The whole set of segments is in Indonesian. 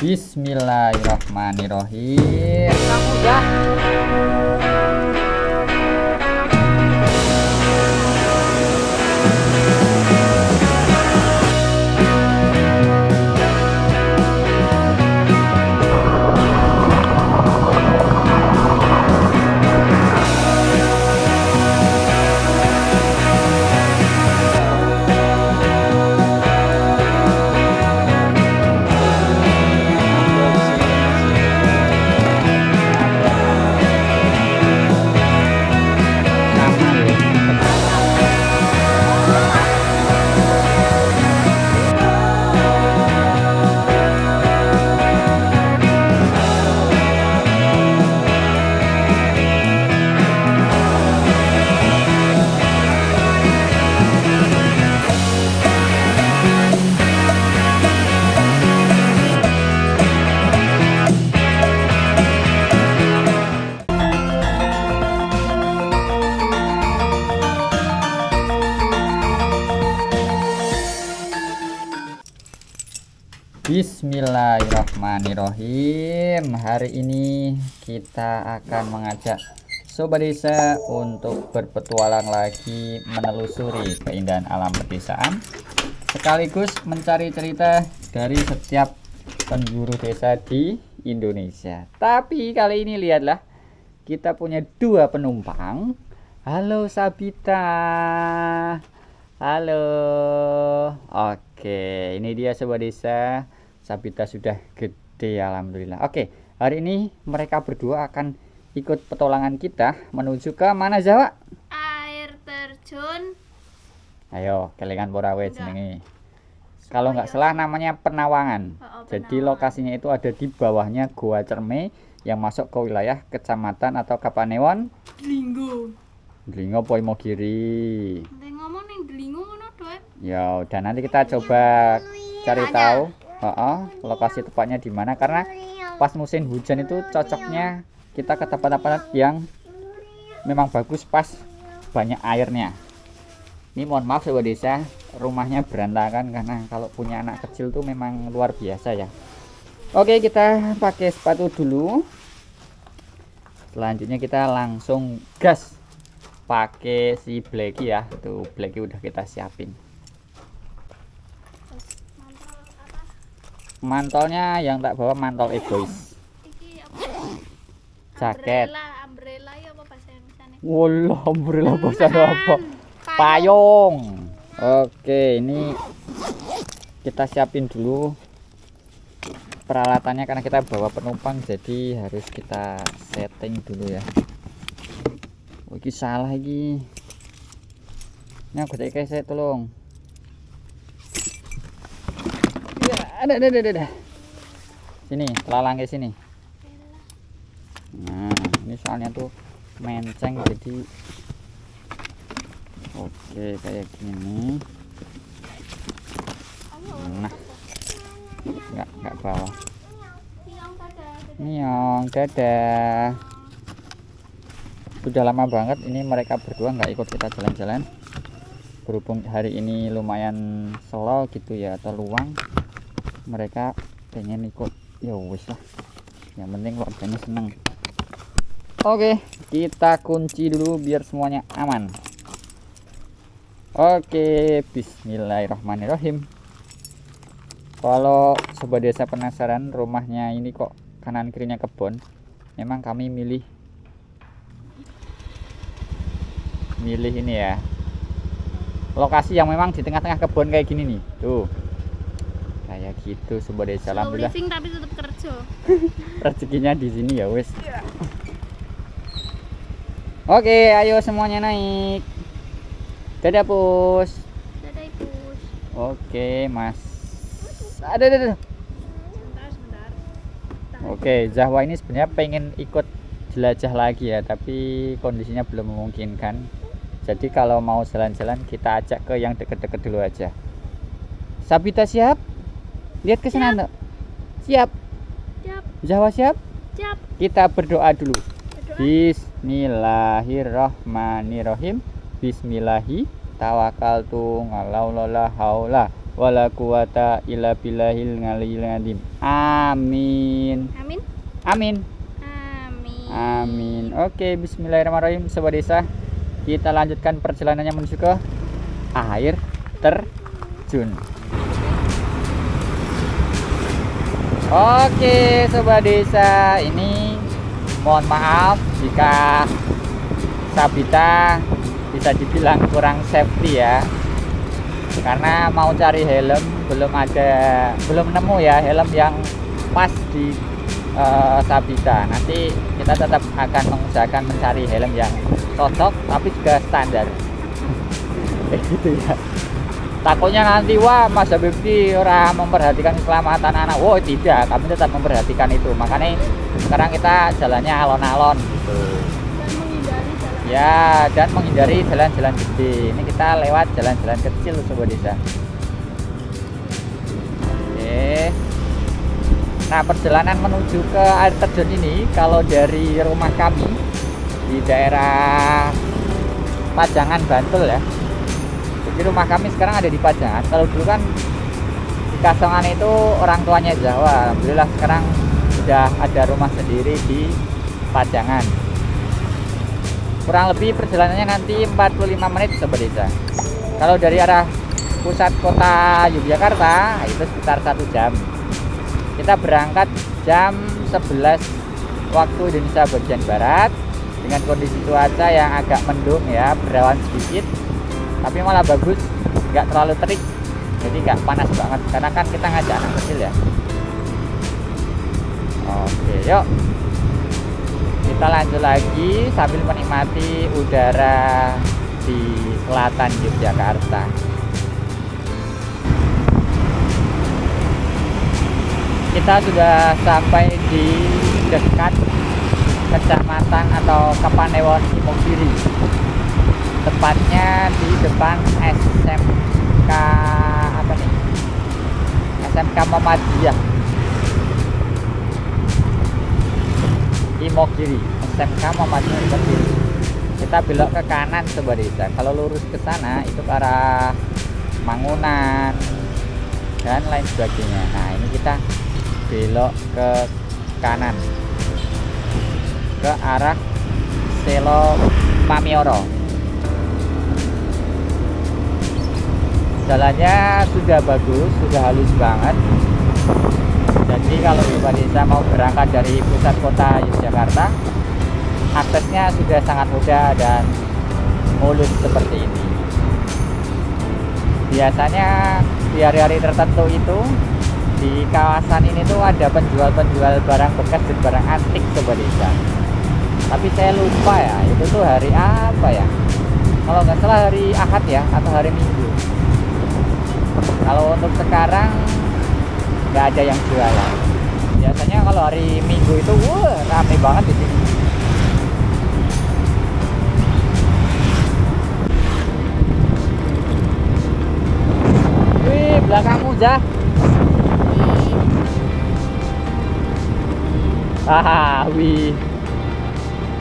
Bismillahirrahmanirrahim. Kamu udah. Bismillahirrahmanirrahim. Hari ini kita akan mengajak Sobat Desa untuk berpetualang lagi menelusuri keindahan alam pedesaan, sekaligus mencari cerita dari setiap penjuru desa di Indonesia. Tapi kali ini lihatlah, kita punya dua penumpang. Halo Sabita. Halo. Oke, ini dia Sobat Desa. Sabita sudah gede, alhamdulillah. Oke, hari ini mereka berdua akan ikut petualangan kita menuju ke mana, Jawa? Air terjun. Ayo, kelingan porawe jenenge. Kalau nggak salah namanya Penawangan. Jadi lokasinya itu ada di bawahnya Goa Cerme yang masuk ke wilayah kecamatan atau Kapanewon. Delingo. Delingo Poimogiri. Nanti ngomong nih delingo ngono doang. Ya, udah nanti kita coba cari tahu lokasi tepatnya di mana, karena pas musim hujan itu cocoknya kita ke tempat-tempat yang memang bagus pas banyak airnya. Ini mohon maaf Sobat Desa, rumahnya berantakan karena kalau punya anak kecil tuh memang luar biasa ya. Oke, kita pakai sepatu dulu. Selanjutnya kita langsung gas pakai si Blacky ya. Tuh Blacky udah kita siapin. Mantolnya yang tak bawa mantol egois. Iki apa? Jaket. Umbrella ya apa bahasa Indonesianya? Wallah, umbrella bahasa apa? Payung. Oke, ini kita siapin dulu peralatannya karena kita bawa penumpang, jadi harus kita setting dulu ya. Oh, ini salah lagi. Ini aku tak saya tolong. Ya, ada. Sini, lalang ke sini. Nah, ini soalnya tuh menceng, jadi oke kayak gini. Nah, nggak bawah. Nyong, dadah. Sudah lama banget ini mereka berdua nggak ikut kita jalan-jalan. Berhubung hari ini lumayan slow gitu ya, atau luang, mereka pengen ikut. Ya wis lah, yang penting keluarganya seneng. Oke, kita kunci dulu biar semuanya aman. Oke, bismillahirrahmanirrahim. Kalau Sobat Desa penasaran rumahnya ini kok kanan kirinya kebun, memang kami milih ini ya, lokasi yang memang di tengah-tengah kebun kayak gini nih. Tuh kayak gitu Sobat Desa. Alhamdulillah living tapi tetap kerja. rezekinya di sini ya wes. Oke, ayo semuanya naik. Dadah Pus. Dadah Ibu. Oke Mas. Ada. Sebentar. Oke, Zahwa ini sebenarnya pengen ikut jelajah lagi ya, tapi kondisinya belum memungkinkan. Jadi kalau mau jalan-jalan kita ajak ke yang deket-deket dulu aja. Sabita siap? Lihat ke sana, Nduk. Siap? Siap. Zahwa siap? Siap. Kita berdoa dulu. Berdoa. Bismillahirrahmanirrahim. Bismillahi tawakkaltu la haula wala quwata illa billahil ngaliyil azim. Amin. Amin. Amin. Amin. Amin. Oke, bismillahirrahmanirrahim. Sobat desa, kita lanjutkan perjalanannya menuju ke air terjun. Oke, sobat desa, ini mohon maaf jika Sabita bisa dibilang kurang safety ya, karena mau cari helm belum nemu ya helm yang pas di Sabita. Nanti kita tetap akan mengusahakan mencari helm yang cocok tapi juga standar. Gitu ya. Takutnya nanti wah Mas Habibti orang memperhatikan keselamatan anak. Wow, tidak, kami tetap memperhatikan itu. Makanya sekarang kita jalannya alon-alon gitu. Ya, dan menghindari jalan-jalan gede. Ini kita lewat jalan-jalan kecil sobat desa. Oke. Nah, perjalanan menuju ke air terjun ini kalau dari rumah kami di daerah Pajangan, Bantul ya. Jadi rumah kami sekarang ada di Pajangan. Kalau dulu kan di Kasongan itu orang tuanya Jawa. Alhamdulillah sekarang sudah ada rumah sendiri di Pajangan. Kurang lebih perjalanannya nanti 45 menit sobat desa. Kalau dari arah pusat kota Yogyakarta itu sekitar 1 jam. Kita berangkat jam 11 waktu Indonesia bagian barat dengan kondisi cuaca yang agak mendung ya, berawan sedikit. Tapi malah bagus, nggak terlalu terik, jadi nggak panas banget karena kan kita ngajak anak kecil ya. Oke, yuk kita lanjut lagi sambil menikmati udara di selatan Yogyakarta. Kita sudah sampai di dekat kecamatan atau Kapanewon Imogiri, tepatnya di depan SMK apa nih? SMK Muhammadiyah Imogiri, SMK Muhammadiyah Imogiri. Kita belok ke kanan sobat desa. Kalau lurus ke sana itu ke arah Mangunan dan lain sebagainya. Nah, ini kita belok ke kanan ke arah Selo Pamioro. Jalannya sudah bagus, sudah halus banget. Jadi kalau sobat desa mau berangkat dari pusat kota Yogyakarta, aksesnya sudah sangat mudah dan mulus seperti ini. Biasanya di hari-hari tertentu itu di kawasan ini tuh ada penjual-penjual barang bekas dan barang antik sobat desa. Tapi saya lupa ya, itu tuh hari apa ya? Kalau nggak salah hari Ahad ya, atau hari Minggu. Kalau untuk sekarang nggak ada yang jualan. Biasanya kalau hari Minggu itu rame banget di sini. Wih, belakangmu Jah. Wih.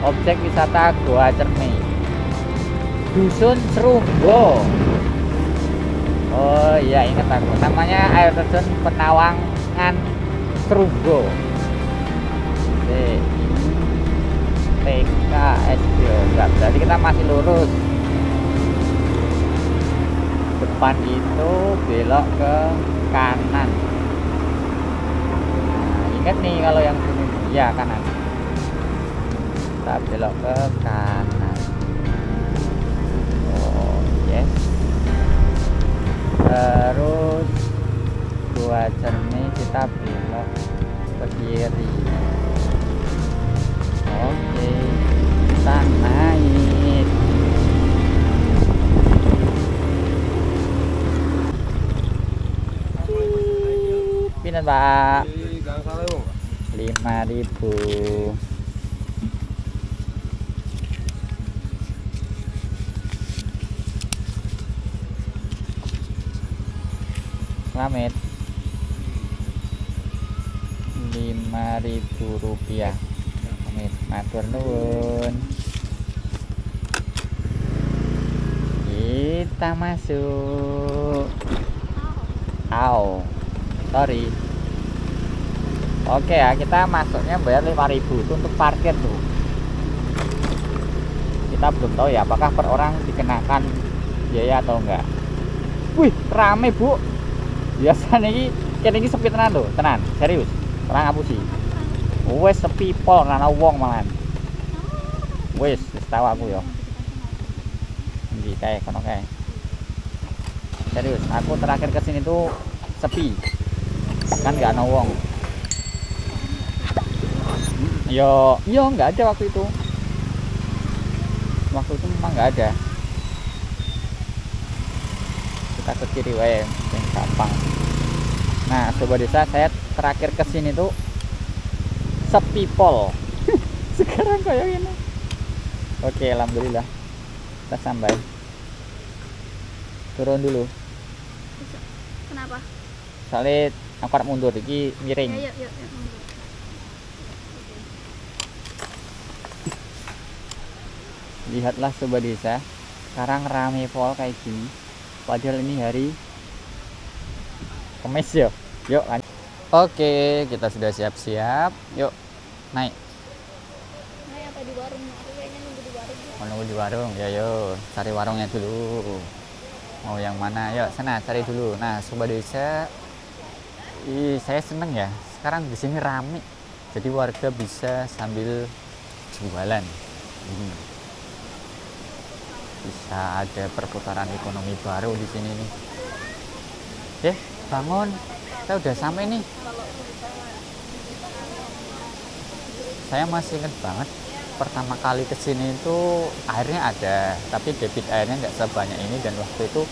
Objek wisata Goa Cermai, Dusun Serunggo. Oh iya, ingat aku, namanya air terjun Penawangan Serunggo. TKSBO. Enggak, berarti kita masih lurus. Depan itu belok ke kanan. Nah, ingat nih kalau yang sini ya kanan. Kita belok ke kanan. Oh yes. Terus Goa Cermai kita belok ke kiri. Oke, kita naik. Pindah Pak. 5.000. Selamat. 5.000 rupiah. Selamat, matur nuwun. Kita masuk. Aw, sorry. Oke ya, kita masuknya bayar 5.000 itu untuk parkir tuh. Kita belum tahu ya apakah per orang dikenakan biaya atau enggak. Wih, rame bu. Biasanya ini sepi tenan tuh, tenan, serius. Orang ngapusi. Wes sepi pol, nana wong malahan. Wes tahu aku yo. Ini kayak kono kayak. Serius, aku terakhir kesini tuh sepi, kan nggak ada wong. Yo nggak ada waktu itu. Waktu itu memang nggak ada. Kita ke kiri wae, yang gampang. Nah, sobat desa, saya terakhir kesini tuh sepi pol. Sekarang kayak gini. Oke, alhamdulillah. Kita sampai. Turun dulu. Kenapa? Soalnya aku harus mundur, ini miring. Ya, yuk. Lihatlah sobat desa, sekarang rame pol kayak gini. Padahal ini hari Kamis ya. Yuk lanjut. Oke, kita sudah siap-siap. Yuk naik. Naik apa di warung? Aku kayaknya nunggu di warung. Mau nunggu di warung? Ya yuk, cari warungnya dulu. Mau yang mana? Yuk sana cari dulu. Nah sobat desa, saya seneng ya. Sekarang di sini rame. Jadi warga bisa sambil jualan. Bisa ada perputaran ekonomi baru di sini nih. Bangun, kita udah sampai nih. Saya masih ingat banget pertama kali kesini itu airnya ada, tapi debit airnya nggak sebanyak ini, dan waktu itu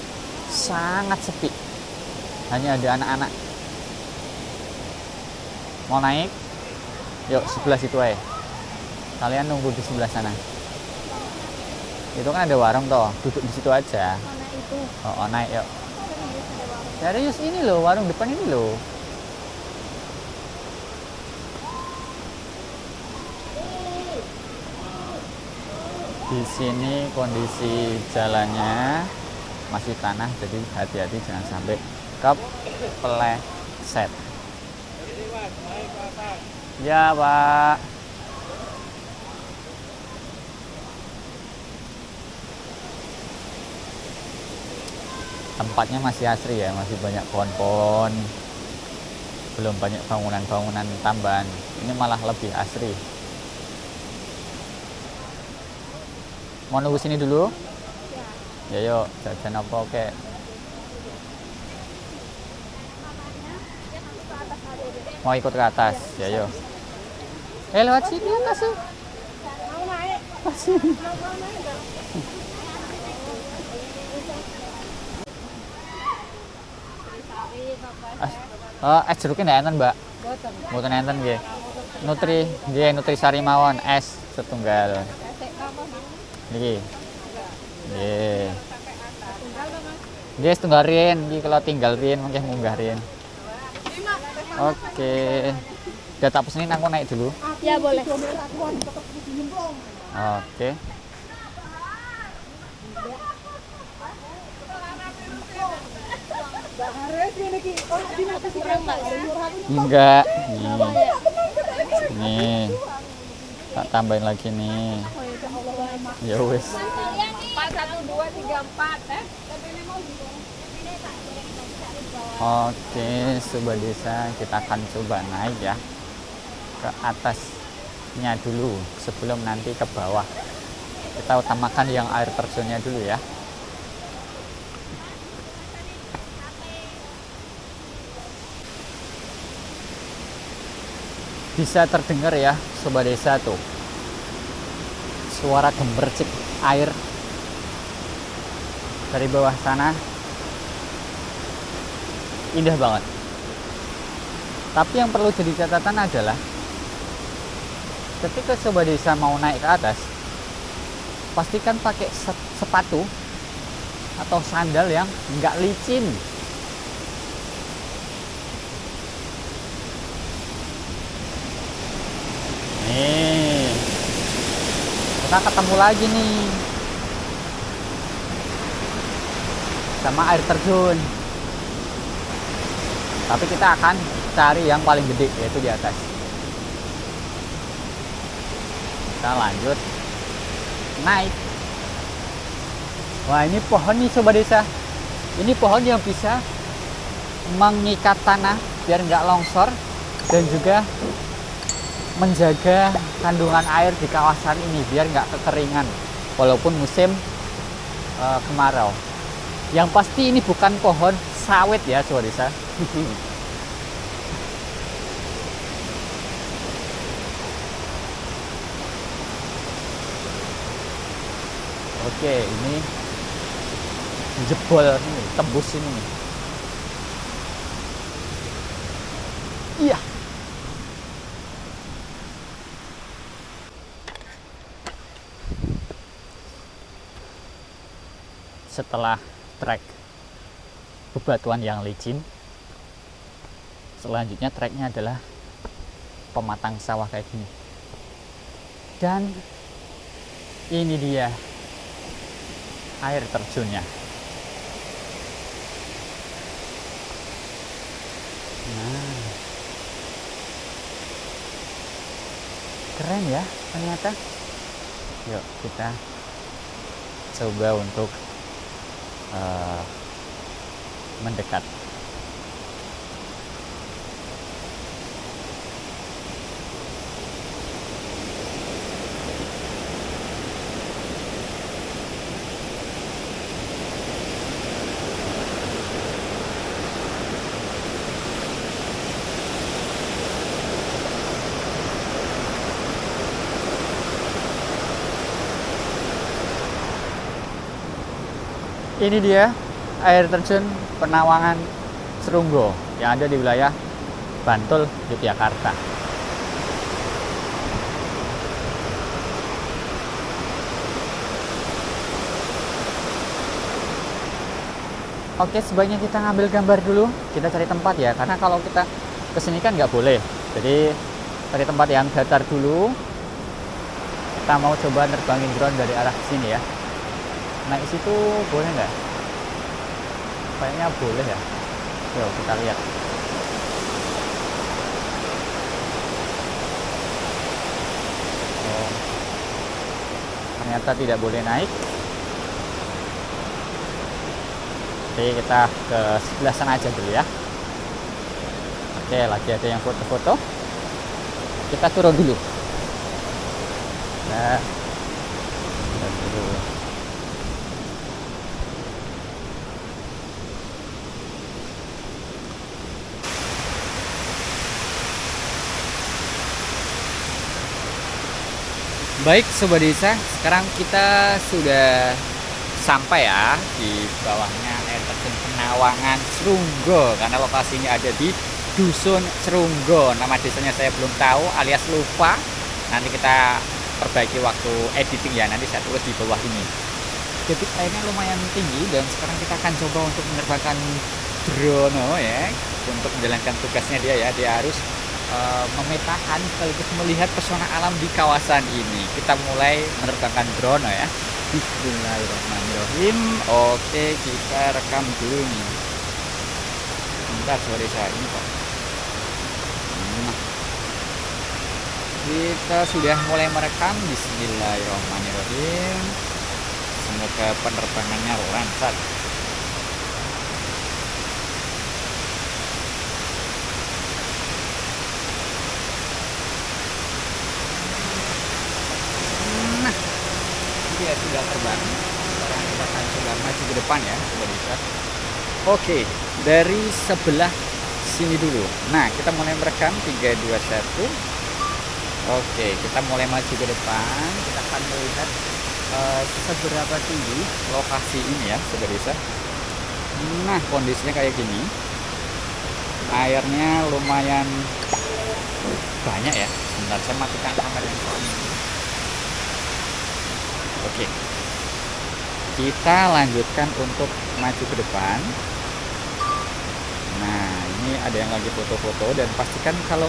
sangat sepi, hanya ada anak-anak. Mau naik? Yuk sebelah situ aja. Kalian nunggu di sebelah sana. Itu kan ada warung toh, duduk di situ aja. Mana itu? Oh, naik yuk. Serius ada warung. Serius, ini loh, warung depan ini loh. Di sini kondisi jalannya masih tanah, jadi hati-hati jangan sampai kepleset. Ya Pak. Tempatnya masih asri ya, masih banyak pohon-pohon, belum banyak bangunan-bangunan tambahan. Ini malah lebih asri. Mau nunggu sini dulu? Ya yuk, jajan apa oke. Mau ikut ke atas? Ya yuk. Lewat sini atas sih. Mau naik? Sini. Mau naik enggak? Jeruknya ndak enten, Mbak? Mboten enten nggih. Nutrisari mawon es setunggal. Niki. Nggih. Nggih setunggal rin, iki kalau tinggal rin mungkin munggah rin. Oke. Udah tak pesenin, aku naik dulu. Ya boleh. Oke. Enggak. Nih. Tak tambahin lagi nih. Ya wes. 4 1 2 3 4 Oke, sobat desa, kita akan coba naik ya ke atasnya dulu sebelum nanti ke bawah. Kita utamakan yang air terjunnya dulu ya. Bisa terdengar ya sobat desa tuh suara gemercik air dari bawah sana, indah banget. Tapi yang perlu jadi catatan adalah ketika sobat desa mau naik ke atas, pastikan pakai sepatu atau sandal yang nggak licin. Nih, kita ketemu lagi nih sama air terjun. Tapi kita akan cari yang paling gede, yaitu di atas. Kita lanjut naik. Wah, ini pohon nih Sobat Desa. Ini pohon yang bisa mengikat tanah biar nggak longsor dan juga menjaga kandungan air di kawasan ini biar nggak kekeringan walaupun musim kemarau. Yang pasti ini bukan pohon sawit ya Sobat Desa. Oke, ini jebol ini, tembus ini. Iya. Setelah trek bebatuan yang licin, selanjutnya treknya adalah pematang sawah kayak gini. Dan ini dia air terjunnya. Nah, keren ya ternyata. Yuk kita coba untuk mendekat. Ini dia air terjun Penawangan Serunggo yang ada di wilayah Bantul, Yogyakarta. Oke, sebaiknya kita ngambil gambar dulu. Kita cari tempat ya, karena kalau kita kesini kan nggak boleh. Jadi cari tempat yang datar dulu. Kita mau coba nerbangin drone dari arah sini ya. Naik situ boleh nggak? Kayaknya boleh ya. Yuk kita lihat. Oh, ternyata tidak boleh naik. Oke, kita ke sebelah sana aja dulu ya. Oke, lagi ada yang foto-foto. Kita turun dulu. Nah, turun dulu. Baik Sobat Desa, sekarang kita sudah sampai ya di bawahnya air terjun Penawangan Serunggo, karena lokasinya ada di Dusun Serunggo. Nama desanya saya belum tahu alias lupa. Nanti kita perbaiki waktu editing ya, nanti saya tulis di bawah ini. Debit airnya lumayan tinggi dan sekarang kita akan coba untuk menerbangkan drone ya, untuk menjalankan tugasnya dia harus memetakan sekaligus melihat pesona alam di kawasan ini. Kita mulai menerbangkan drone ya. Bismillahirrahmanirrahim. Oke, kita rekam dulu nih. Bentar sorry saya ini kok. Nah, kita sudah mulai merekam. Bismillahirrahmanirrahim. Semoga penerbangannya lancar. Ya sudah terbang. Sekarang kita akan coba maju ke depan ya, coba bisa. Oke, dari sebelah sini dulu. Nah, kita mulai merekam 3 2 1. Oke, kita mulai maju ke depan. Kita akan melihat seberapa tinggi lokasi ini ya, coba bisa. Nah, kondisinya kayak gini. Airnya lumayan banyak ya. Sebentar saya matikan kameranya. Oke, kita lanjutkan untuk maju ke depan. Nah, ini ada yang lagi foto-foto, dan pastikan kalau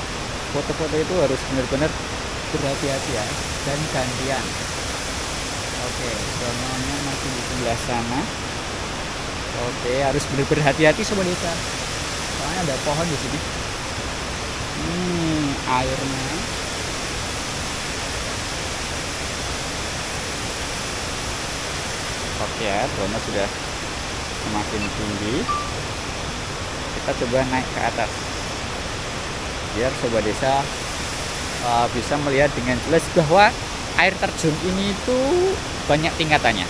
foto-foto itu harus benar-benar berhati-hati ya, dan gantian. Oke, dronya masih di sebelah sana. Oke, harus benar-benar hati-hati Sobat Desa. Soalnya ada pohon di sini. Airnya. Oke ya, drone sudah semakin tinggi. Kita coba naik ke atas biar sobat desa bisa melihat dengan jelas bahwa air terjun ini itu banyak tingkatannya.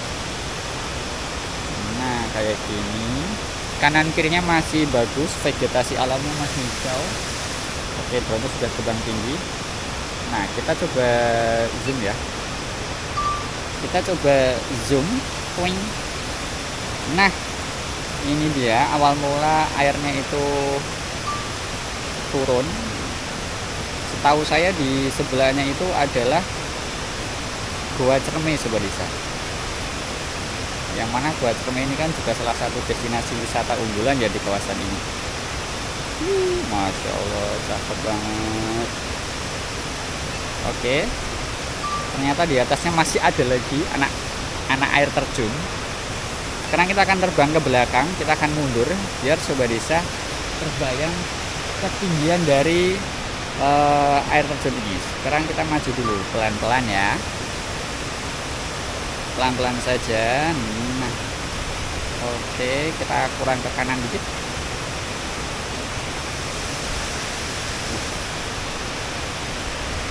Nah kayak gini, kanan kirinya masih bagus, vegetasi alamnya masih hijau. Oke, drone sudah terbang tinggi. Nah kita coba zoom ya, kita coba zoom. Nah ini dia awal mula airnya itu turun. Setahu saya di sebelahnya itu adalah Goa Cermai sobat desa, yang mana Goa Cermai ini kan juga salah satu destinasi wisata unggulan ya di kawasan ini. Masya Allah, cakep banget. Oke, ternyata di atasnya masih ada lagi anak air terjun. Sekarang kita akan terbang ke belakang, kita akan mundur biar sobat desa terbayang ketinggian dari air terjun ini. Sekarang kita maju dulu pelan-pelan ya, pelan-pelan saja. Nah, oke, kita kurang ke kanan dikit.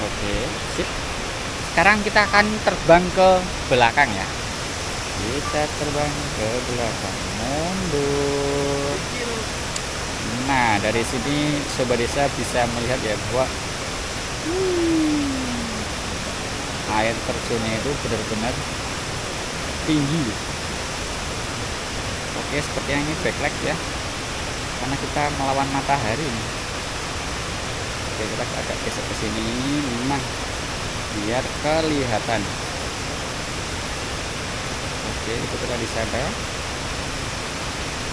Oke, sip. Sekarang kita akan terbang ke belakang ya. Kita terbang ke belakang, mundur. Nah dari sini sobat desa bisa melihat ya bahwa air terjunnya itu benar-benar tinggi. Oke, sepertinya ini backlight ya, karena kita melawan matahari. Oke, kita agak geser ke sini, nah biar kelihatan. Oke, itu kita di sana.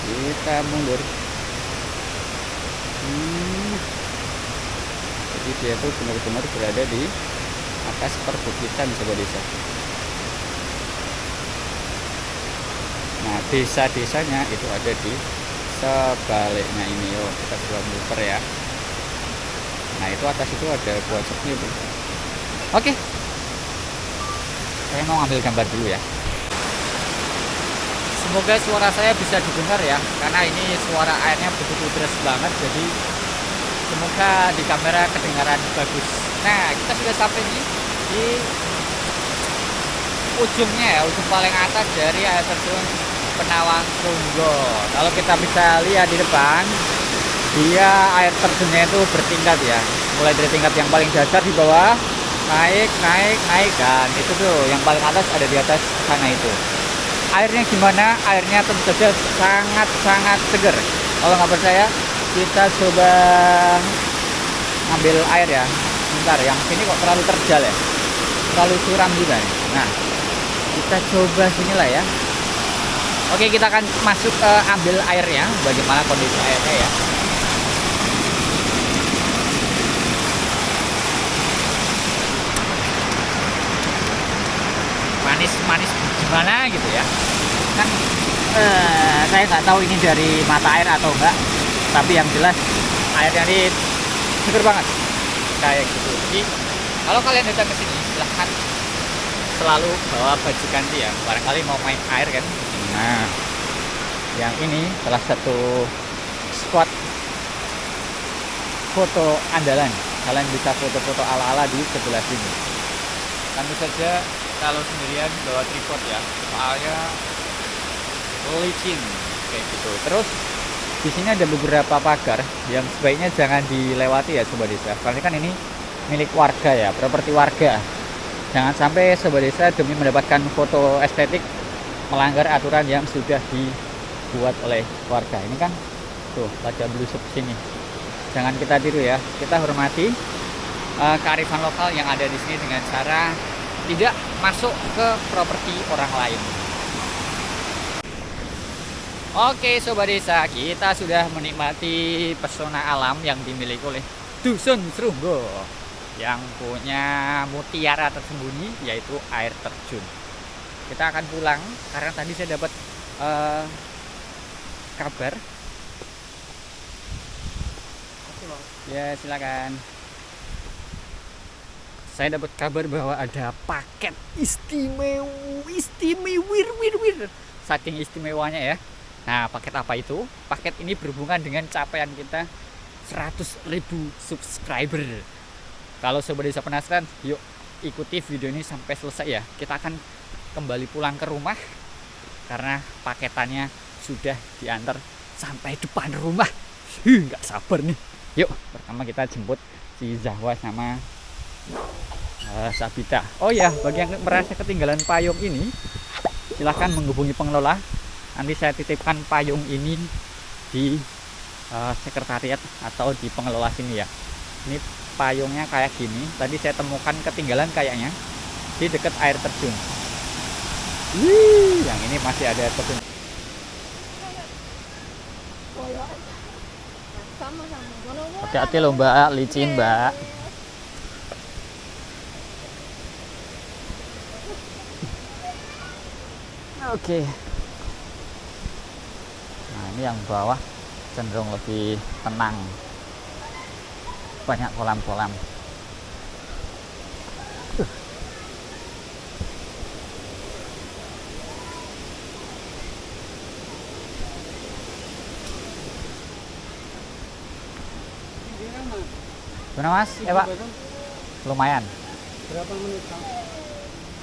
Kita mundur. Jadi dia tuh benar-benar berada di atas perbukitan sobat desa. Nah desa-desanya itu ada di sebaliknya ini. Yuk kita coba muter ya. Nah itu atas itu ada Goa Cermai itu. Oke, saya mau ngambil gambar dulu ya. Semoga suara saya bisa didengar ya, karena ini suara airnya begitu deras banget, jadi semoga di kamera kedengaran bagus. Nah kita sudah sampai di ujungnya ya, ujung paling atas dari air terjun Penawang Sunggo. Kalau kita bisa lihat di depan, dia air terjunnya itu bertingkat ya, mulai dari tingkat yang paling dasar di bawah, naik, dan itu tuh yang paling atas ada di atas sana itu. Airnya gimana? Airnya tentu saja sangat seger. Kalau nggak percaya, kita coba ngambil air ya. Bentar, yang sini kok terlalu terjal ya, terlalu curam juga nih. Nah, kita coba sinilah ya. Oke, kita akan masuk ke ambil airnya. Bagaimana kondisi airnya ya? Manis gimana gitu ya kan. Saya nggak tahu ini dari mata air atau enggak, tapi yang jelas airnya ini seger banget kayak gitu. Jadi kalau kalian datang ke sini silahkan selalu bawa baju ganti ya, barangkali mau main air kan. Nah yang ini salah satu spot foto andalan, kalian bisa foto-foto ala-ala di sebelah sini. Tentu saja kalau sendirian bawa tripod ya, soalnya licin kayak gitu. Terus di sini ada beberapa pagar yang sebaiknya jangan dilewati ya sobat desa, karena kan ini milik warga ya, properti warga. Jangan sampai sobat desa demi mendapatkan foto estetik melanggar aturan yang sudah dibuat oleh warga. Ini kan tuh pada blusup sini, jangan kita tiru ya, kita hormati kearifan lokal yang ada di sini dengan cara tidak masuk ke properti orang lain. Oke sobat desa, kita sudah menikmati pesona alam yang dimiliki oleh Dusun Srunggo yang punya mutiara tersembunyi, yaitu air terjun. Kita akan pulang karena tadi saya dapat kabar Ya, silakan. Saya dapat kabar bahwa ada paket wir. Saking istimewanya ya. Nah, paket apa itu? Paket ini berhubungan dengan capaian kita 100.000 subscriber. Kalau Sobat Desa penasaran, yuk ikuti video ini sampai selesai ya. Kita akan kembali pulang ke rumah karena paketannya sudah diantar sampai depan rumah. Nggak sabar nih. Yuk, pertama kita jemput si Zahwa sama Sabita. Oh ya, bagi yang merasa ketinggalan payung ini, silahkan menghubungi pengelola. Nanti saya titipkan payung ini di sekretariat atau di pengelola sini ya. Ini payungnya kayak gini. Tadi saya temukan ketinggalan kayaknya di dekat air terjun. Yang ini masih ada air terjun. Hati-hati loh Mbak, licin Mbak. Oke. Nah, ini yang bawah cenderung lebih tenang. Banyak kolam-kolam. Gimana Mas? Ya Pak? Lumayan. Berapa menit, Kang?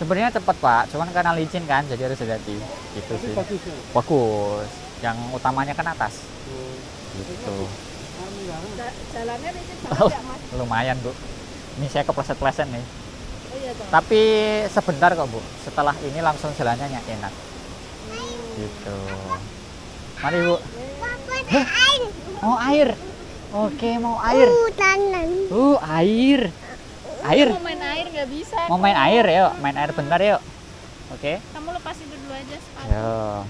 Sebenarnya cepat Pak, cuman karena licin kan, jadi harus hati-hati. Gitu sih. Bagus ya? Bagus. Yang utamanya kan atas. Oh. Gitu. Jalannya licin Oh, banget ya Mas. lumayan Bu. Ini saya kepleset-pleset nih. Oh iya Bang. Tapi sebentar kok Bu. Setelah ini langsung jalannya enak. Gitu. Mari Bu. Hah? Mau air? Oke, mau air. Air. Air. Mau main air nggak bisa. Mau main air yuk, main air bentar yuk. Oke. Kamu lepasin dulu aja sepatu. Yo.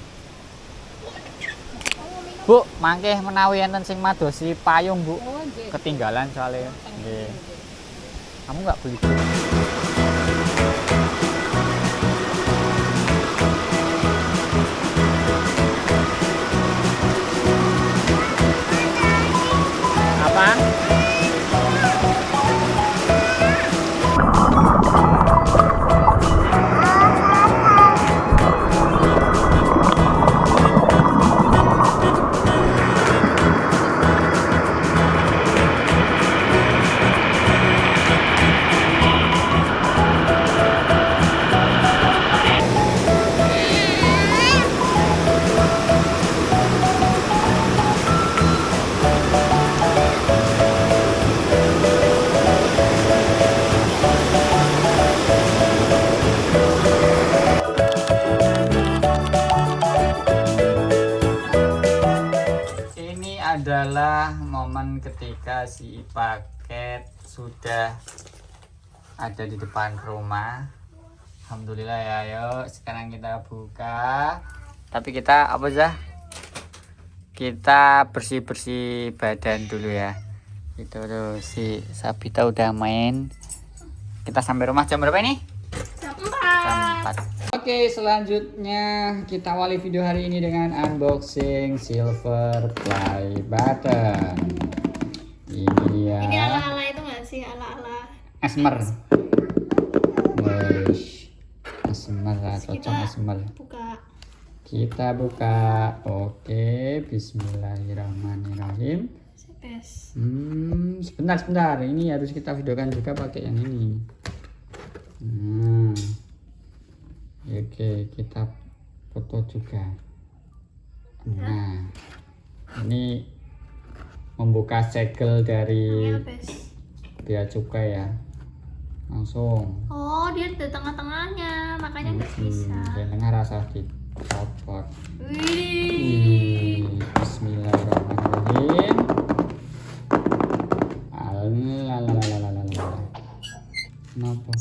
Kamu mau minum? Bu, mangke menawi enten sing madosi payung, Bu. Oh, nggih. Ketinggalan soalnya. Nggih. Kamu nggak beli? Apa? Ini adalah momen ketika si paket sudah ada di depan rumah. Alhamdulillah ya, yuk sekarang kita buka. Tapi kita apa Zah? Kita bersih-bersih badan dulu ya. Itu tuh si Sabita udah main. Kita sampai rumah jam berapa ini? Jam Jam 4. Oke, selanjutnya kita awali video hari ini dengan unboxing silver play button. Ini ya. Ini ala-ala itu nggak sih? Ala-ala. Esmer. Wish. Esmer, cocok esmer. Buka. Kita buka. Oke, bismillahirrahmanirrahim. Sepes. Sebentar. Ini harus kita videokan juga pakai yang ini. Oke, kita foto juga. Nah, ini membuka segel dari Iya, Pes. bea cukai ya. Langsung. Oh, dia di tengah-tengahnya, makanya nggak bisa. Dan tengah rasa dicopot. Wih. Bismillahirrahmanirrahim. Kenapa?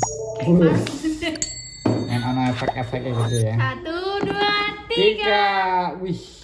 Main ono efek-efeknya gitu ya. 1, 2, 3. 3. Wih.